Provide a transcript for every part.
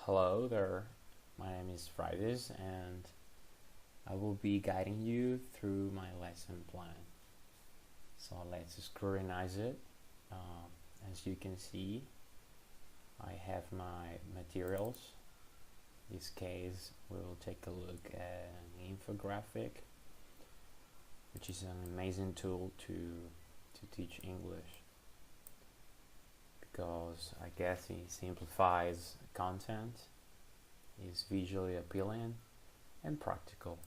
Hello there, my name is Fridays and I will be guiding you through my lesson plan. So let's scrutinize it. As you can see, I have my materials. In this case, we'll take a look at an infographic, which is an amazing tool to teach English because I guess it simplifies content, is visually appealing and practical.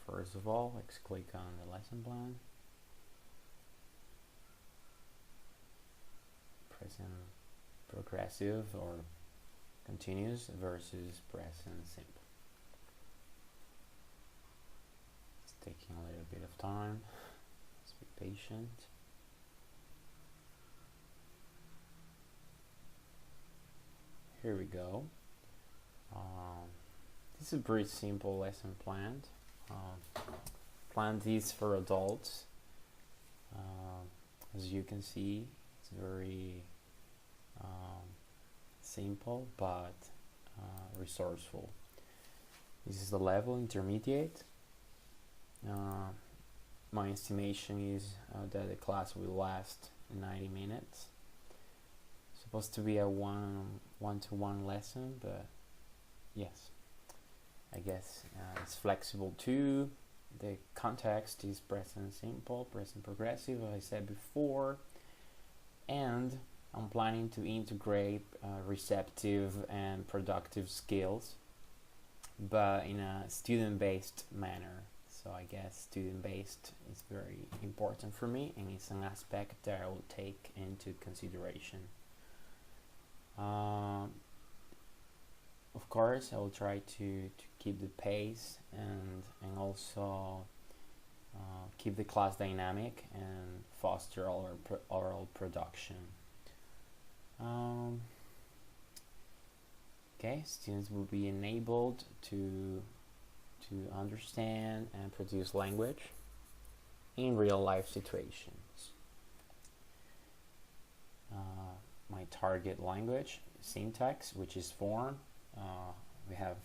First of all, let's click on the lesson plan. Present progressive or continuous versus present simple. It's taking a little bit of time. Let's be patient. Here we go. This is a pretty simple lesson plan. Plan this for adults. As you can see, it's very simple but resourceful. This is the level intermediate. My estimation is that the class will last 90 minutes. Supposed to be a one-to-one lesson, but yes, I guess it's flexible too. The context is present simple, present progressive, as I said before, and I'm planning to integrate receptive and productive skills, but in a student-based manner. So I guess student-based is very important for me, and it's an aspect that I will take into consideration. Of course, I will try to keep the pace and also keep the class dynamic and foster oral production. Okay, students will be enabled to understand and produce language in real life situations. My target language, syntax, which is form. We have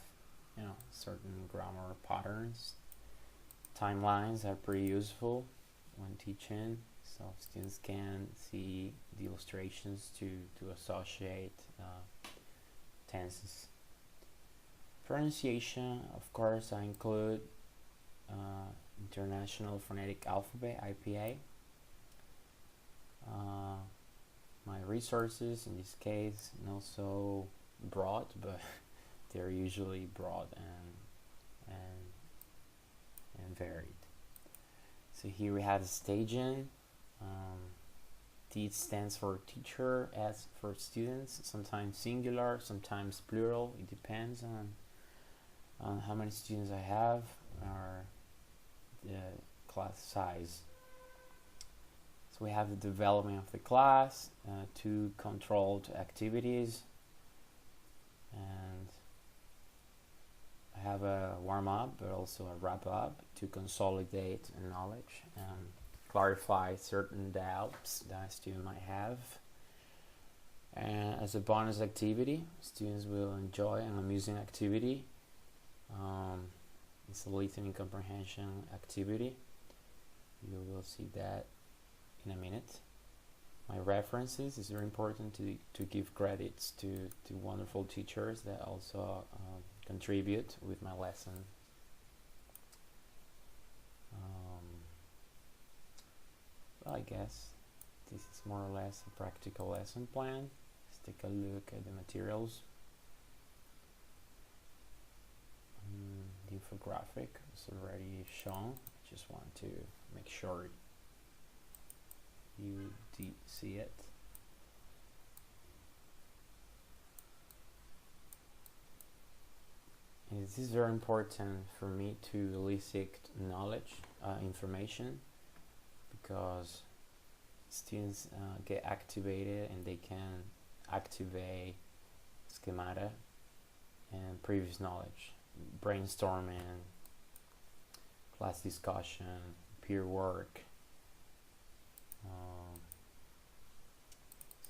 certain grammar patterns. Timelines are pretty useful when teaching, so students can see the illustrations to associate tenses. Pronunciation, of course, I include International Phonetic Alphabet, IPA. My resources, in this case, not so broad, but they're usually broad and varied. So here we have the staging. T stands for teacher, S for students, sometimes singular, sometimes plural. It depends on how many students I have or the class size. So we have the development of the class, 2 controlled activities, and I have a warm-up but also a wrap-up to consolidate knowledge and clarify certain doubts that a student might have. And as a bonus activity, students will enjoy an amusing activity. It's a listening comprehension activity. You will see that in a minute. My references is very important to give credits to wonderful teachers that also contribute with my lesson. Well, I guess this is more or less a practical lesson plan. Let's take a look at the materials. The infographic is already shown. I just want to make sure you see it. And it is very important for me to elicit knowledge, information, because students get activated and they can activate schemata and previous knowledge, brainstorming, class discussion, peer work.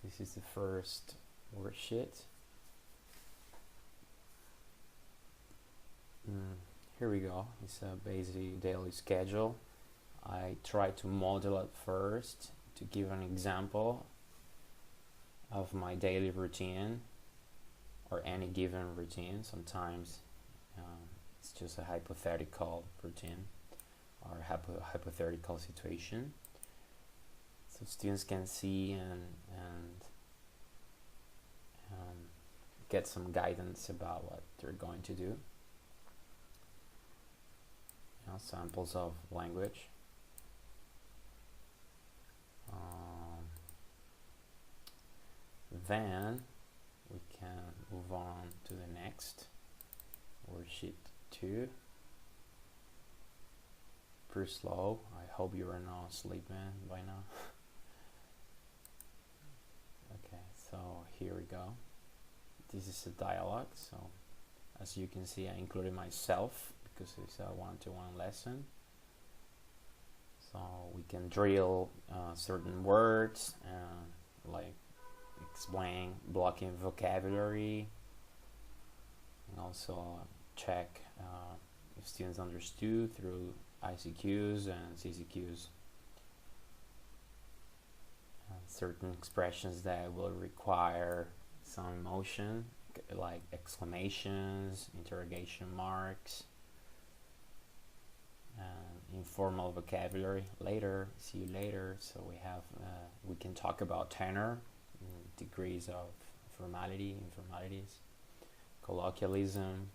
This is the first worksheet. Here we go. It's a basic daily schedule. I try to model it first to give an example of my daily routine or any given routine. Sometimes it's just a hypothetical routine or hypothetical situation, so students can see and get some guidance about what they're going to do. Samples of language. Then we can move on to the next worksheet 2. Pretty slow. I hope you are not sleeping by now. Okay, so here we go. This is a dialogue, so as you can see I included myself because it's a one-to-one lesson. So we can drill certain words, like explain blocking vocabulary, and also check if students understood through ICQs and CCQs. Certain expressions that will require some emotion, like exclamations, interrogation marks, informal vocabulary. Later, see you later. So we have we can talk about tenor, degrees of formality, informalities, colloquialism.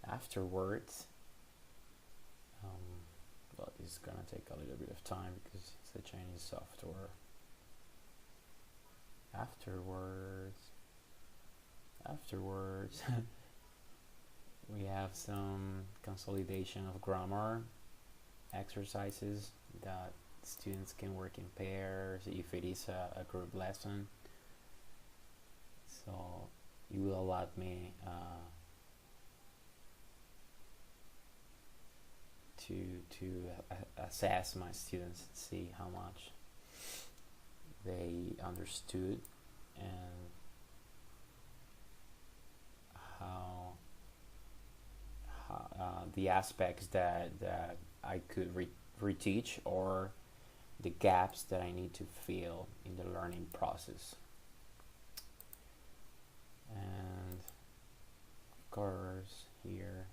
Afterwards, but it's gonna take a little bit of time because it's a Chinese software. Afterwards we have some consolidation of grammar exercises that students can work in pairs if it is a group lesson. So you will allow me to assess my students, see how much they understood and how the aspects that I could reteach, or the gaps that I need to fill in the learning process. And of course, here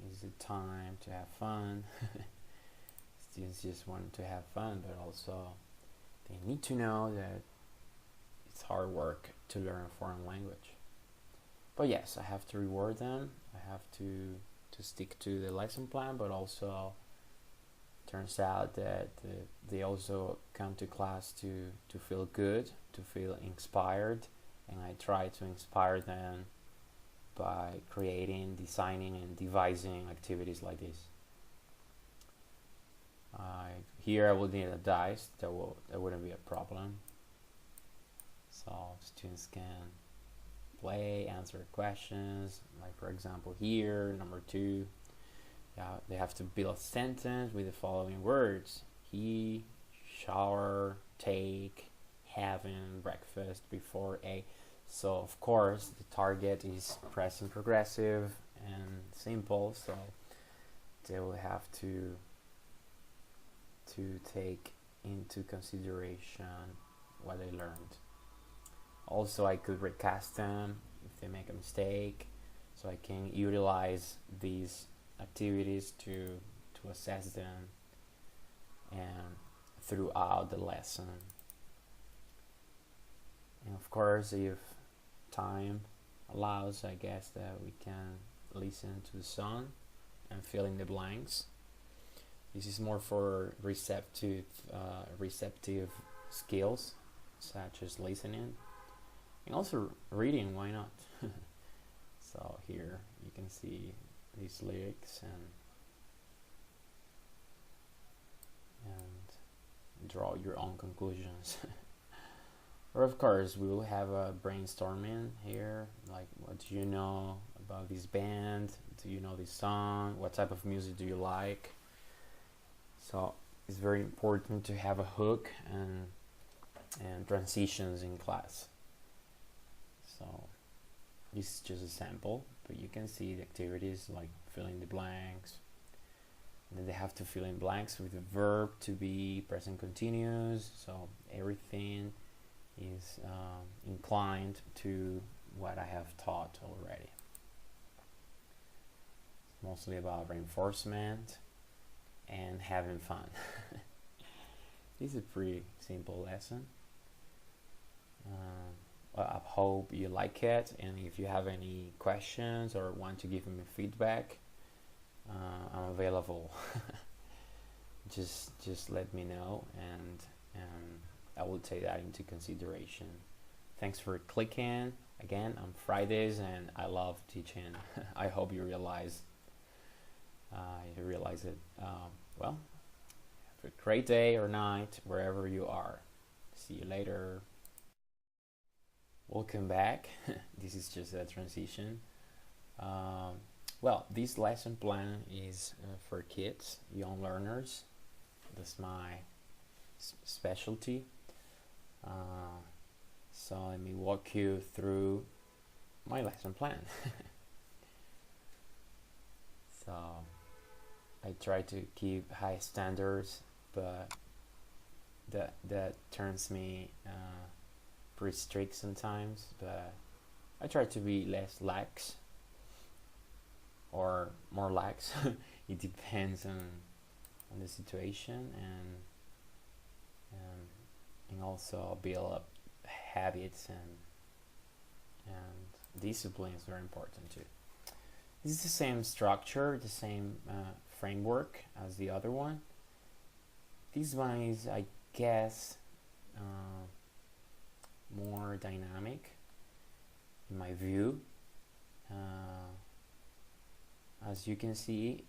is the time to have fun. Students just want to have fun, but also they need to know that it's hard work to learn a foreign language. But yes, I have to reward them. I have to stick to the lesson plan, but also turns out that they also come to class to feel good, to feel inspired, and I try to inspire them by creating, designing, and devising activities like this. Here I would need a dice. That wouldn't be a problem. So students can play, answer questions. Like for example here, number 2, they have to build a sentence with the following words: he, shower, take, having breakfast before a. So of course the target is present progressive and simple, so they will have to take into consideration what they learned. Also, I could recast them if they make a mistake, so I can utilize these activities to assess them and throughout the lesson. And of course, if time allows, I guess that we can listen to the song and fill in the blanks. This is more for receptive skills, such as listening and also reading. Why not? So here you can see these lyrics and draw your own conclusions. Or of course we will have a brainstorming here, like what do you know about this band, do you know this song, what type of music do you like. So it's very important to have a hook and transitions in class. So this is just a sample, but you can see the activities like fill in the blanks. And then they have to fill in blanks with the verb to be present continuous, so everything is inclined to what I have taught already. It's mostly about reinforcement and having fun. This is a pretty simple lesson. I hope you like it, and if you have any questions or want to give me feedback, I'm available. just let me know, and I will take that into consideration. Thanks for clicking. Again, on Fridays, and I love teaching. I hope you realize it. Well, have a great day or night wherever you are. See you later. Welcome back. This is just a transition. Well, this lesson plan is for kids, young learners. That's my specialty. So let me walk you through my lesson plan. So I try to keep high standards, but that turns me pretty strict sometimes. But I try to be less lax or more lax. It depends on the situation, and also build up habits, and discipline is very important too. This is the same structure, the same framework as the other one. This one is, I guess, more dynamic in my view. As you can see,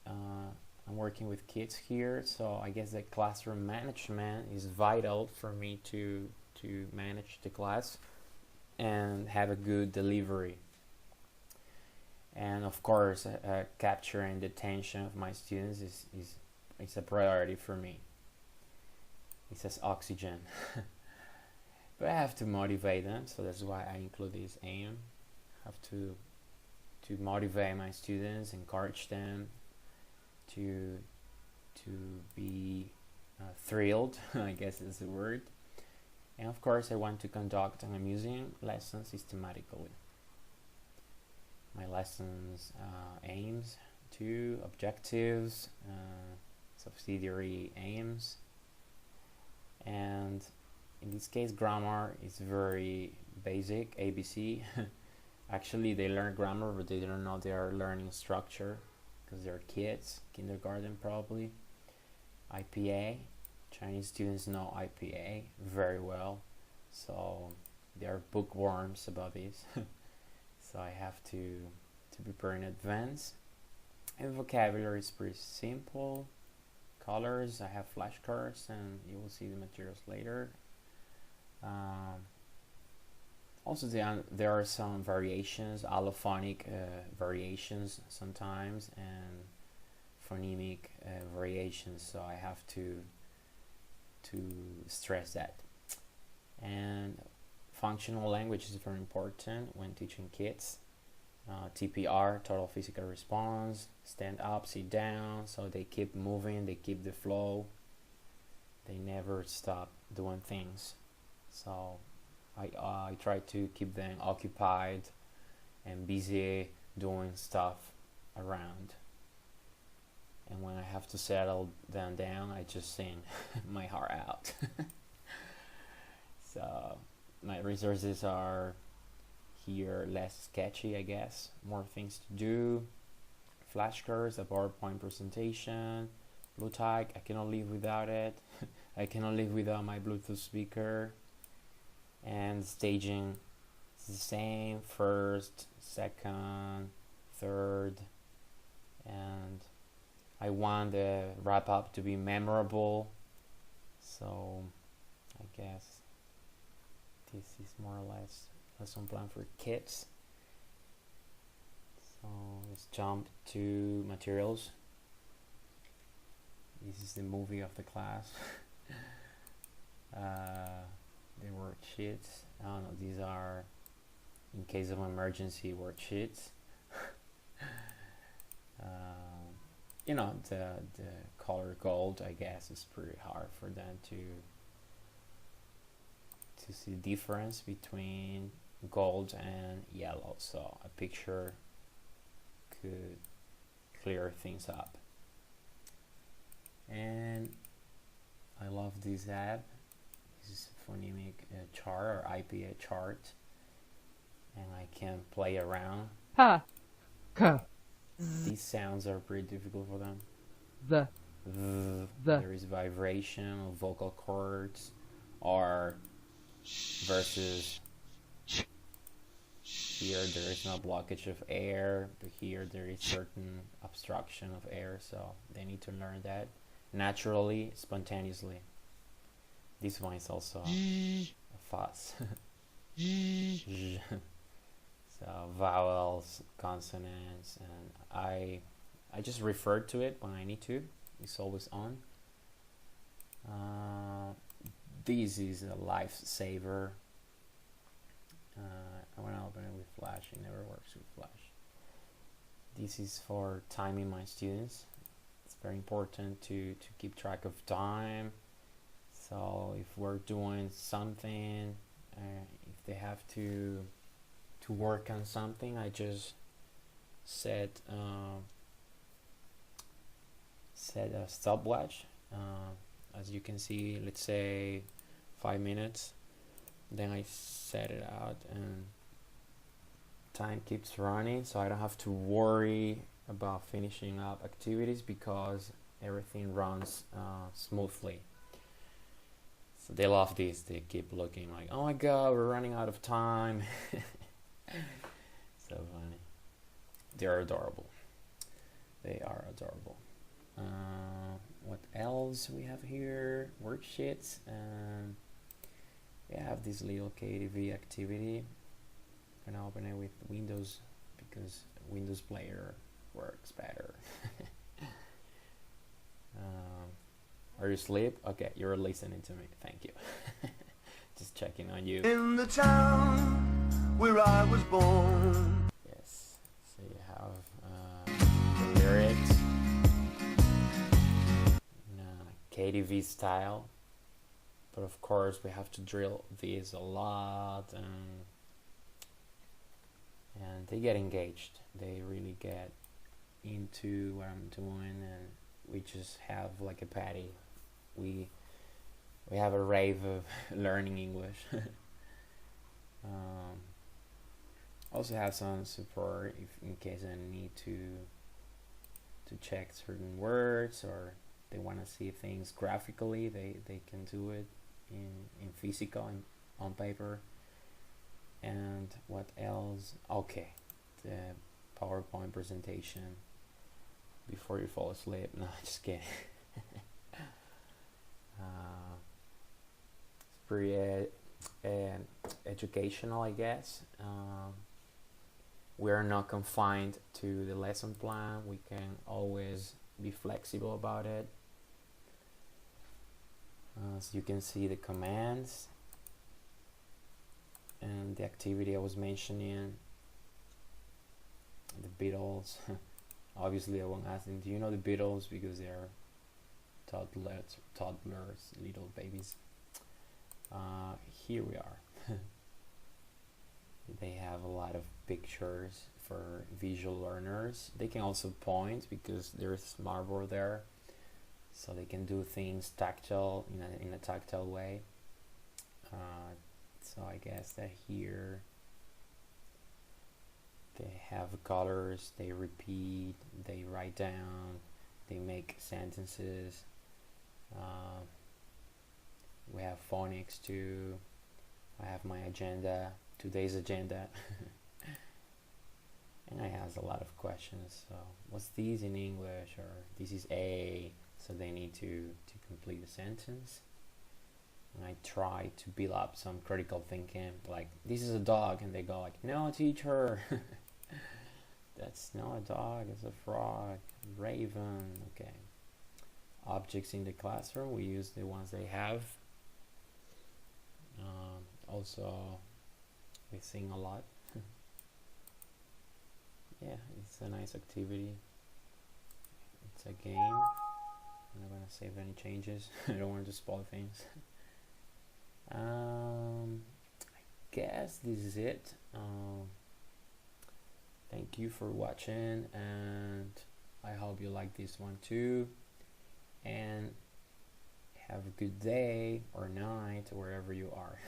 I'm working with kids here, so I guess that classroom management is vital for me to manage the class and have a good delivery. And of course, capturing the attention of my students is a priority for me. It says oxygen. But I have to motivate them, so that's why I include this aim. I have to motivate my students, encourage them to be thrilled, I guess is the word. And of course, I want to conduct an amusing lesson systematically. My lessons aims to objectives, subsidiary aims, and in this case grammar is very basic, ABC. Actually, they learn grammar, but they don't know they are learning structure because they're kids, kindergarten probably. IPA, Chinese students know IPA very well, so they are bookworms about this. So I have to prepare in advance. And vocabulary is pretty simple. Colors, I have flashcards, and you will see the materials later. Also, there are some variations, allophonic variations sometimes, and phonemic variations. So I have to stress that. And functional language is very important when teaching kids. TPR, total physical response, stand up, sit down, so they keep moving, they keep the flow, they never stop doing things. So I try to keep them occupied and busy doing stuff around. And when I have to settle them down, I just sing my heart out. So my resources are here less sketchy, I guess. More things to do. Flashcards, a PowerPoint presentation, Bluetooth, I cannot live without it. I cannot live without my Bluetooth speaker. And staging is the same, first, second, third, and I want the wrap up to be memorable, so I guess this is more or less lesson plan for kids. So let's jump to materials. This is the movie of the class. The worksheets. I don't know, these are in case of emergency worksheets. You know, the color gold, I guess, is pretty hard for them to see the difference between gold and yellow, so a picture could clear things up. And I love this app. This is a phonemic chart or IPA chart, and I can play around. Ha. K. These sounds are pretty difficult for them. The. There is vibration of vocal cords, or versus here there is no blockage of air, but here there is certain obstruction of air, so they need to learn that naturally, spontaneously. This one is also a fuss. So vowels, consonants, and I just refer to it when I need to. It's always on. This is a lifesaver. I want to open it with Flash. It never works with Flash. This is for timing my students. It's very important to keep track of time. So if we're doing something, if they have to work on something, I just set a stopwatch. As you can see, let's say 5 minutes. Then I set it out and time keeps running, so I don't have to worry about finishing up activities because everything runs smoothly. So they love this. They keep looking like, oh my god, we're running out of time. So funny. They're adorable. They are adorable. What else we have here? Worksheets. We have this little KDV activity. I'm gonna open it with Windows because Windows Player works better. Are you asleep? Okay, you're listening to me. Thank you. Just checking on you. In the town where I was born. Yes. So you have the lyrics in KDV style. But of course we have to drill these a lot, and they get engaged. They really get into what I'm doing, and we just have like a party. We have a rave of learning English. Also have some support if in case I need to check certain words, or they want to see things graphically, they can do it in physical, on paper. And what else? Okay, the PowerPoint presentation before you fall asleep. No, just kidding. It's pretty educational, I guess. We are not confined to the lesson plan. We can always be flexible about it. So you can see the commands and the activity I was mentioning. The Beatles. Obviously I won't ask them, do you know the Beatles, because they're toddlers, little babies. Here we are. They have a lot of pictures for visual learners. They can also point because there's marble there, so they can do things tactile in a tactile way. So I guess that here they have colors, they repeat, they write down, they make sentences. We have phonics too. I have my agenda, today's agenda. And I ask a lot of questions. So what's this in English, or this is A, so they need to complete the sentence. And I try to build up some critical thinking, like, this is a dog, and they go like, no, teacher. That's not a dog, it's a frog, raven. Okay. objects in the classroom. We use the ones they have. Also, we sing a lot. Yeah, it's a nice activity. It's a game. I'm not gonna save any changes. I don't want to spoil things. I guess this is it. Thank you for watching, and I hope you like this one too. And have a good day or night wherever you are.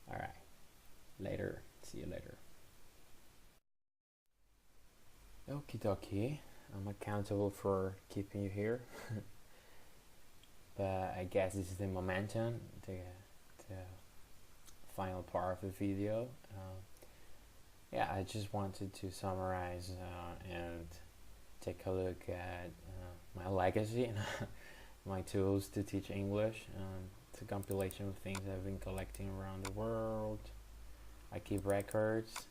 All right, later. See you later. Okie dokie. I'm accountable for keeping you here. But I guess this is the momentum, the final part of the video. Yeah, I just wanted to summarize and take a look at my legacy and my tools to teach English. It's a compilation of things I've been collecting around the world. I keep records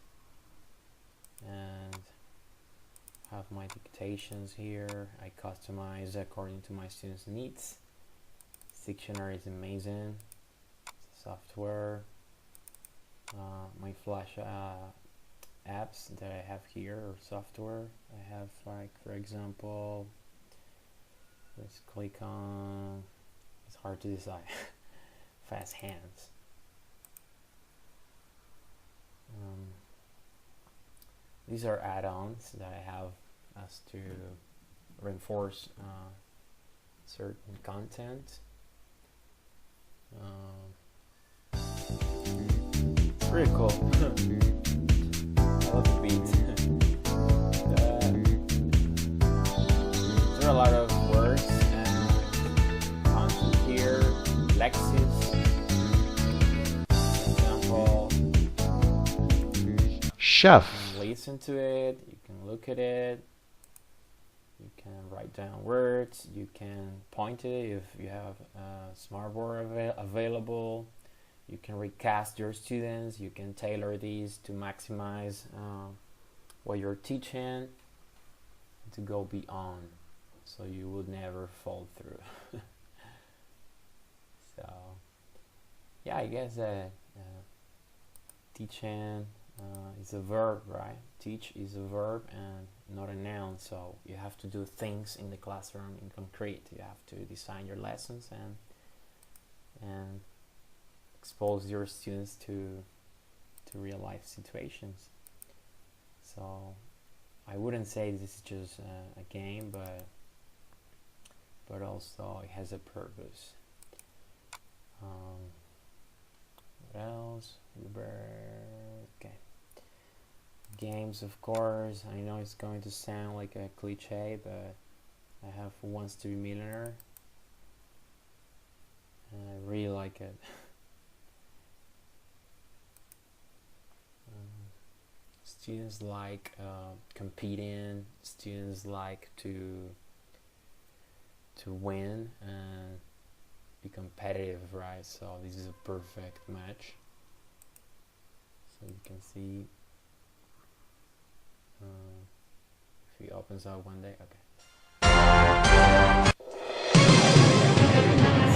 and have my dictations here. I customize according to my students' needs. Dictionary is amazing. It's a software. My Flash apps that I have here, or software. I have, like, for example, let's click on, it's hard to decide. Fast Hands. These are add-ons that I have as to reinforce certain content. It's pretty cool. I love the beat. There are a lot of words and content here. Lexis, for example. chef, You can listen to it, you can look at it, you can write down words, you can point it if you have a smartboard available. You can recast your students, you can tailor these to maximize what you're teaching, to go beyond, so you would never fall through. So yeah, I guess teaching is a verb, right? Teach is a verb and not a noun, so you have to do things in the classroom in concrete. You have to design your lessons and expose your students to real life situations. So I wouldn't say this is just a game, but also it has a purpose. What else? Okay. Games, of course. I know it's going to sound like a cliche, but I have Who Wants to Be a Millionaire, and I really like it. Students like competing. Students like to win and be competitive, right? So this is a perfect match. So you can see if he opens up one day. Okay.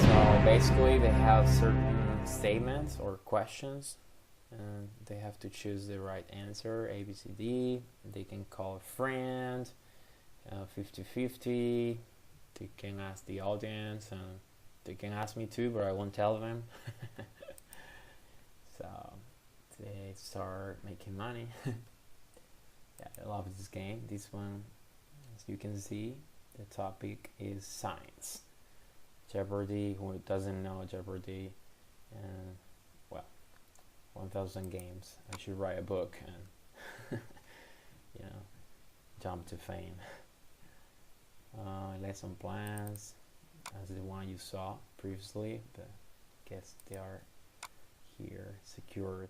So basically they have certain statements or questions, and they have to choose the right answer, A, B, C, D. They can call a friend, 50-50. They can ask the audience, and they can ask me too, but I won't tell them. So they start making money. Yeah, I love this game. This one, as you can see, the topic is science. Jeopardy, who doesn't know Jeopardy, and well, 1000 games. I should write a book and you know, jump to fame. Lesson plans as the one you saw previously, but I guess they are here secured.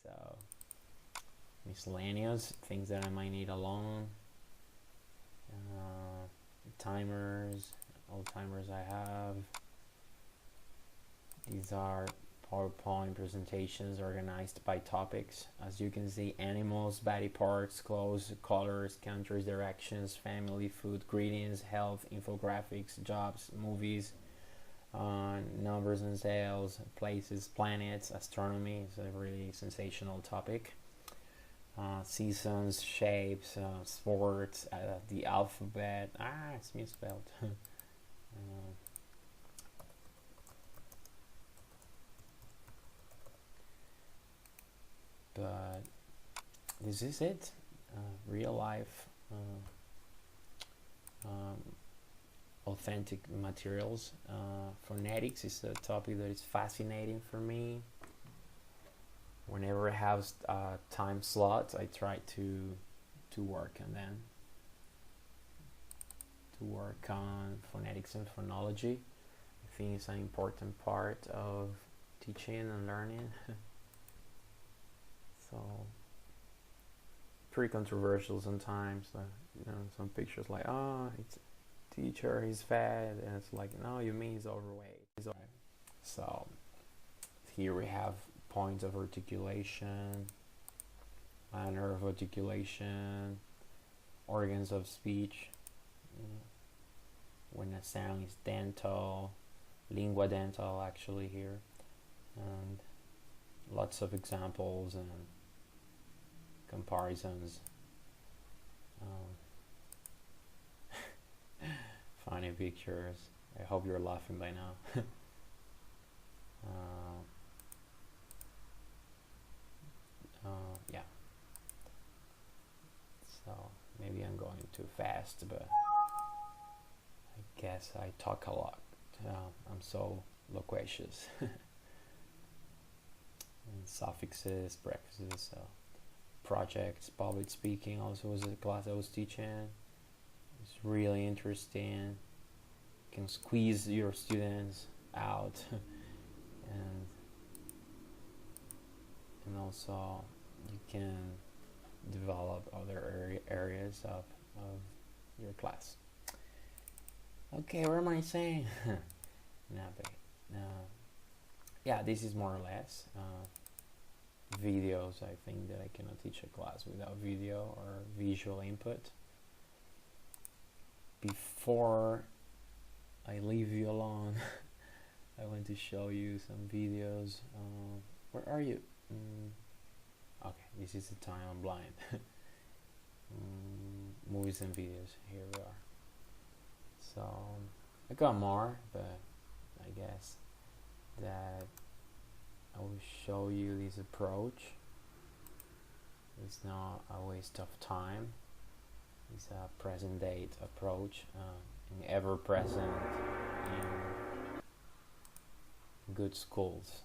So miscellaneous things that I might need alone. Timers, all timers I have. These are PowerPoint presentations organized by topics. As you can see, animals, body parts, clothes, colors, countries, directions, family, food, greetings, health, infographics, jobs, movies, numbers and sales, places, planets, astronomy. It's a really sensational topic. Seasons, shapes, sports, the alphabet. It's misspelled. But this is it. Real life, authentic materials. Phonetics is a topic that is fascinating for me. Whenever I have time slots, I try to work on them. To work on phonetics and phonology. I think it's an important part of teaching and learning. So pretty controversial sometimes. Some pictures like, it's teacher, he's fat, and it's like, no, you mean he's overweight. So here we have points of articulation, manner of articulation, organs of speech. When a sound is dental, lingua dental actually here, and lots of examples and comparisons. Funny pictures. I hope you're laughing by now. Yeah. So maybe I'm going too fast, but I guess I talk a lot. I'm so loquacious. And suffixes, prefixes, projects, public speaking also was a class I was teaching. It's really interesting. You can squeeze your students out and also you can develop other areas of your class. Okay, what am I saying? Yeah, this is more or less videos. I think that I cannot teach a class without video or visual input. Before I leave you alone, I want to show you some videos. Where are you? Okay, this is the time I'm blind. Movies and videos, here we are. So I got more, but I guess that I will show you this approach. It's not a waste of time. It's a present date approach, and ever present in good schools.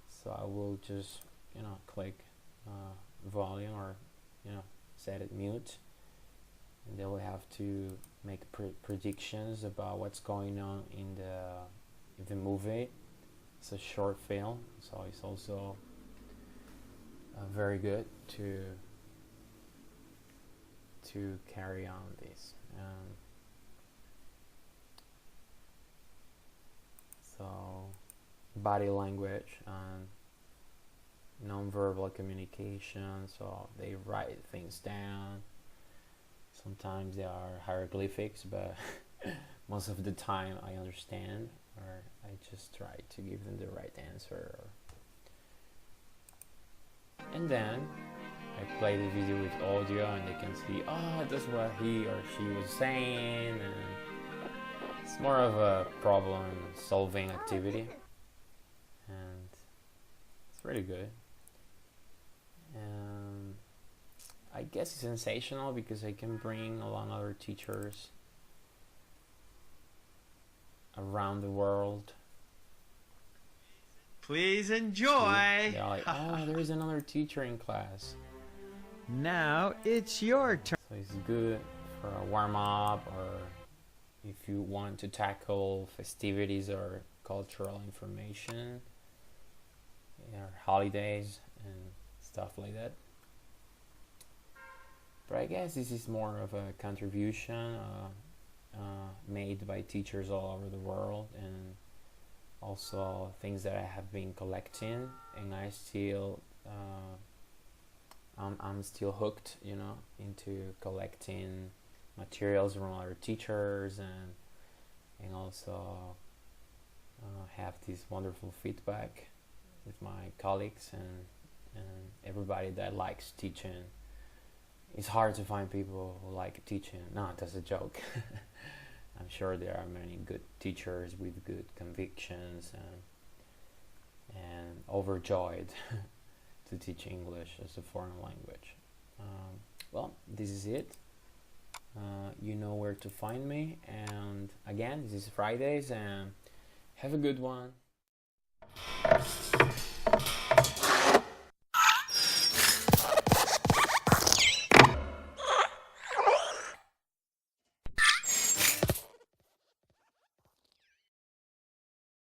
So I will just click volume or set it mute, and then we have to make predictions about what's going on in the movie. It's a short film, so it's also very good to carry on this. So body language and non-verbal communication, so they write things down. Sometimes they are hieroglyphics, but most of the time I understand, or I just try to give them the right answer. And then I play the video with audio, and they can see, that's what he or she was saying, and it's more of a problem solving activity, and it's really good. I guess it's sensational because I can bring along other teachers around the world. Please enjoy. They're like, there is another teacher in class. Now it's your turn. So it's good for a warm-up, or if you want to tackle festivities or cultural information, or holidays and stuff like that. But I guess this is more of a contribution made by teachers all over the world, and also things that I have been collecting, and I'm still hooked, into collecting materials from other teachers, and also have this wonderful feedback with my colleagues and everybody that likes teaching. It's hard to find people who like teaching. No, that's a joke. I'm sure there are many good teachers with good convictions and overjoyed to teach English as a foreign language. Well, this is it. You know where to find me, and again, this is Fridays, and have a good one.